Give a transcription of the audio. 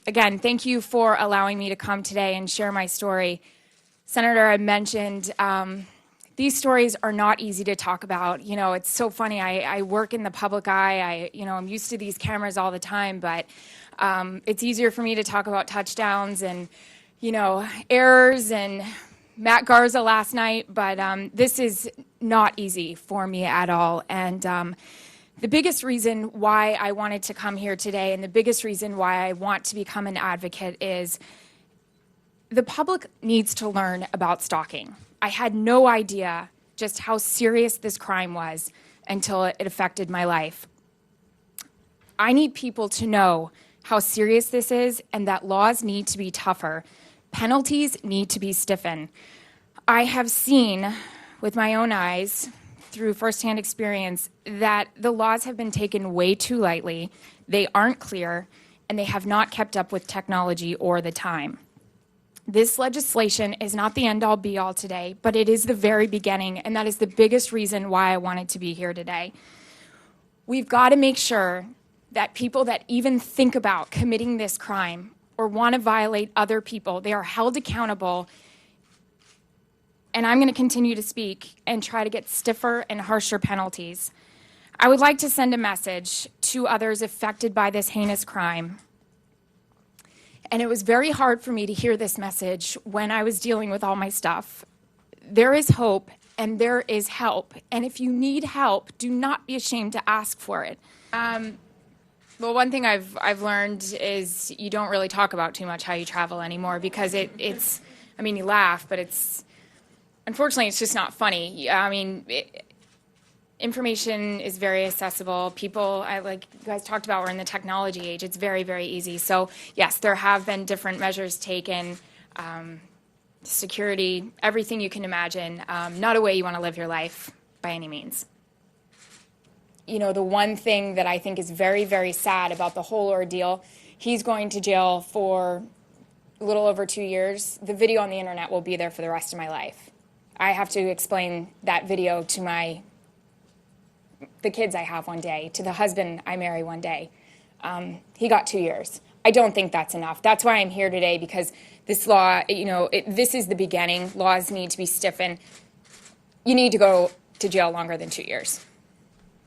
Again, thank you for allowing me to come today and share my story. Senator, I mentioned these stories are not easy to talk about. You know, it's so funny. I work in the public eye. I'm used to these cameras all the time, but it's easier for me to talk about touchdowns and, errors and Matt Garza last night, but this is not easy for me at all. And the biggest reason why I wanted to come here today and the biggest reason why I want to become an advocate is the public needs to learn about stalking. I had no idea just how serious this crime was until it affected my life. I need people to know how serious this is and that laws need to be tougher. Penalties need to be stiffened. I have seen with my own eyes through firsthand experience that the laws have been taken way too lightly, they aren't clear, and they have not kept up with technology or the time. This legislation is not the end-all be-all today, but it is the very beginning, and that is the biggest reason why I wanted to be here today. We've got to make sure that people that even think about committing this crime or want to violate other people, they are held accountable. And I'm going to continue to speak and try to get stiffer and harsher penalties. I would like to send a message to others affected by this heinous crime. And it was very hard for me to hear this message when I was dealing with all my stuff. There is hope and there is help. And if you need help, do not be ashamed to ask for it. Well, one thing I've learned is you don't really talk about too much how you travel anymore because it's, you laugh, but unfortunately, it's just not funny. Information is very accessible. People, like you guys talked about, we're in the technology age. It's very, very easy. So, yes, there have been different measures taken, security, everything you can imagine. Not a way you want to live your life by any means. The one thing that I think is very, very sad about the whole ordeal, he's going to jail for a little over 2 years. The video on the internet will be there for the rest of my life. I have to explain that video to the kids I have one day, to the husband I marry one day. He got 2 years. I don't think that's enough. That's why I'm here today, because this law, this is the beginning. Laws need to be stiffened. You need to go to jail longer than 2 years.